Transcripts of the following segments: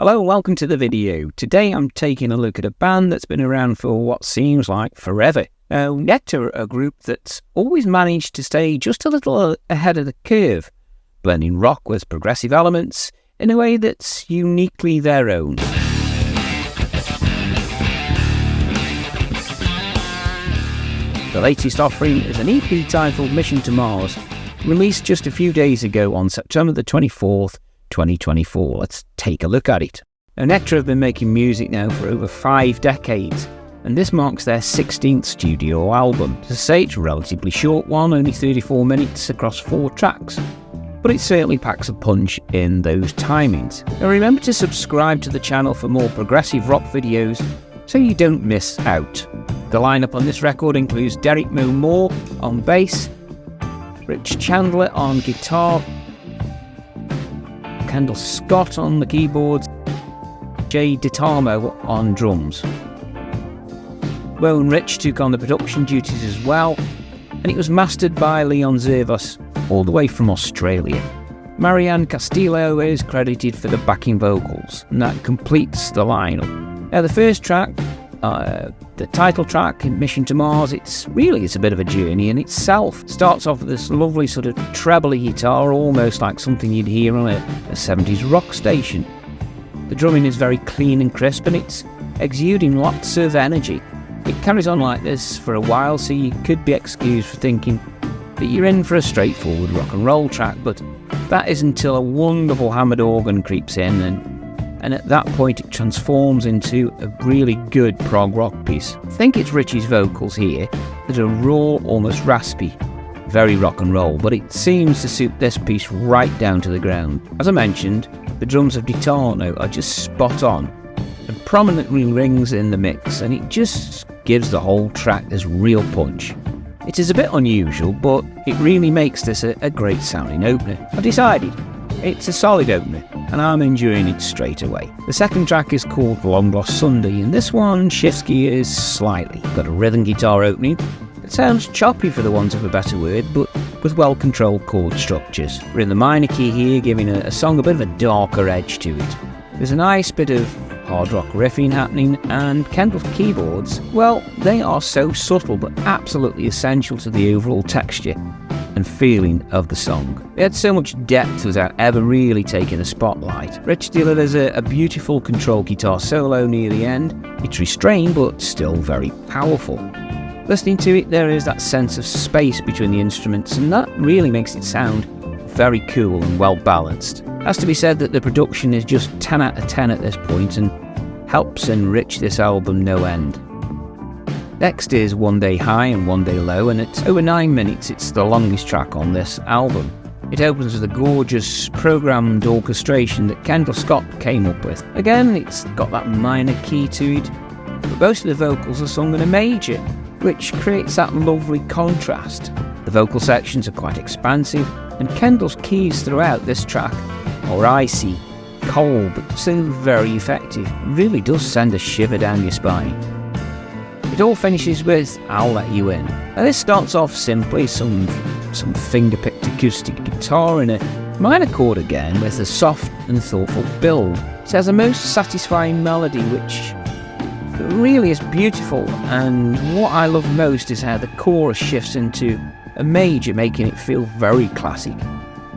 Hello and welcome to the video. Today I'm taking a look at a band that's been around for what seems like forever. Nektar are a group that's always managed to stay just a little ahead of the curve, blending rock with progressive elements in a way that's uniquely their own. The latest offering is an EP titled Mission to Mars, released just a few days ago on September the 24th, 2024. Let's take a look at it. Now, Nektar have been making music now for over 5 decades, and this marks their 16th studio album. To say it's a relatively short one, only 34 minutes across 4 tracks, but it certainly packs a punch in those timings. Now remember to subscribe to the channel for more progressive rock videos so you don't miss out. The lineup on this record includes Derek Moore on bass, Rich Chandler on guitar, Kendall Scott on the keyboards, Jay DiTamo on drums. Well, and Rich took on the production duties as well, and it was mastered by Leon Zervos, all the way from Australia. Marianne Castillo is credited for the backing vocals, and that completes the lineup. Now the first track, the title track, Mission to Mars, it's a bit of a journey in itself. It starts off with this lovely sort of trebly guitar, almost like something you'd hear on a 70s rock station. The drumming is very clean and crisp, and it's exuding lots of energy. It carries on like this for a while, so you could be excused for thinking that you're in for a straightforward rock and roll track, but that is until a wonderful hammered organ creeps in, and at that point it transforms into a really good prog rock piece. I think it's Richie's vocals here that are raw, almost raspy, very rock and roll, but it seems to suit this piece right down to the ground. As I mentioned, the drums of DiTamo are just spot on and prominently rings in the mix, and it just gives the whole track this real punch. It is a bit unusual, but it really makes this a great sounding opener. I've decided it's a solid opener, and I'm enjoying it straight away. The second track is called Long Lost Sunday, and this one shifts gears slightly. Got a rhythm guitar opening. It sounds choppy for the want of a better word, but with well-controlled chord structures. We're in the minor key here, giving a song a bit of a darker edge to it. There's a nice bit of hard rock riffing happening, and Kendall's keyboards, well, they are so subtle but absolutely essential to the overall texture and feeling of the song. It had so much depth without ever really taking the spotlight. Rich delivers a beautiful control guitar solo near the end. It's restrained but still very powerful. Listening to it, there is that sense of space between the instruments, and that really makes it sound very cool and well balanced. It has to be said that the production is just 10 out of 10 at this point and helps enrich this album no end. Next is One Day High and One Day Low, and at over 9 minutes it's the longest track on this album. It opens with a gorgeous programmed orchestration that Kendall Scott came up with. Again, it's got that minor key to it, but most of the vocals are sung in a major, which creates that lovely contrast. The vocal sections are quite expansive, and Kendall's keys throughout this track are icy, cold, but still very effective. It really does send a shiver down your spine. It all finishes with I'll Let You In. Now this starts off simply, some finger-picked acoustic guitar and a minor chord again with a soft and thoughtful build. It has a most satisfying melody which really is beautiful, and what I love most is how the chorus shifts into a major, making it feel very classic,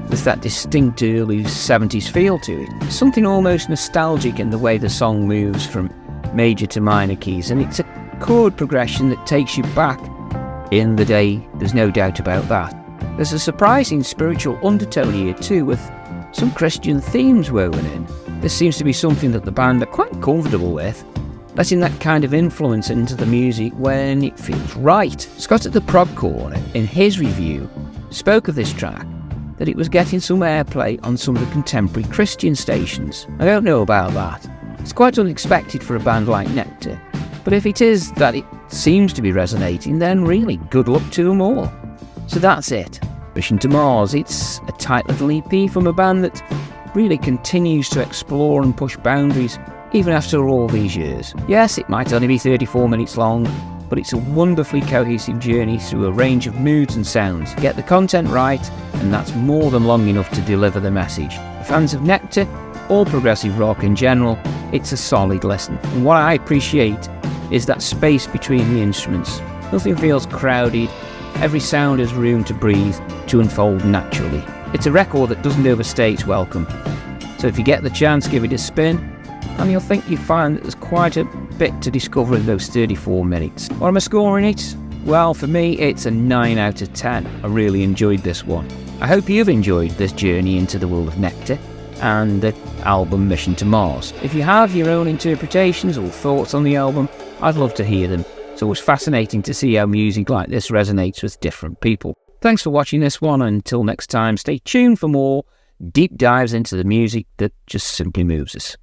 with that distinct early 70s feel to it. There's something almost nostalgic in the way the song moves from major to minor keys, and it's a chord progression that takes you back in the day, there's no doubt about that. There's a surprising spiritual undertone here too, with some Christian themes woven in. This seems to be something that the band are quite comfortable with, letting that kind of influence into the music when it feels right. Scott at the Prog Corner, in his review, spoke of this track that it was getting some airplay on some of the contemporary Christian stations. I don't know about that. It's quite unexpected for a band like Nektar, but if it is that it seems to be resonating, then really good luck to them all. So that's it. Mission to Mars. It's a tight little EP from a band that really continues to explore and push boundaries even after all these years. Yes, it might only be 34 minutes long, but it's a wonderfully cohesive journey through a range of moods and sounds. Get the content right, and that's more than long enough to deliver the message. For fans of Nektar, or progressive rock in general, it's a solid listen. And what I appreciate is that space between the instruments. Nothing feels crowded, every sound has room to breathe, to unfold naturally. It's a record that doesn't overstay its welcome. So if you get the chance, give it a spin, and you'll think you find that there's quite a bit to discover in those 34 minutes. What am I scoring it? Well, for me, it's a 9 out of 10. I really enjoyed this one. I hope you've enjoyed this journey into the world of Nektar and the album Mission to Mars. If you have your own interpretations or thoughts on the album, I'd love to hear them. It's always fascinating to see how music like this resonates with different people. Thanks for watching this one, and until next time, stay tuned for more deep dives into the music that just simply moves us.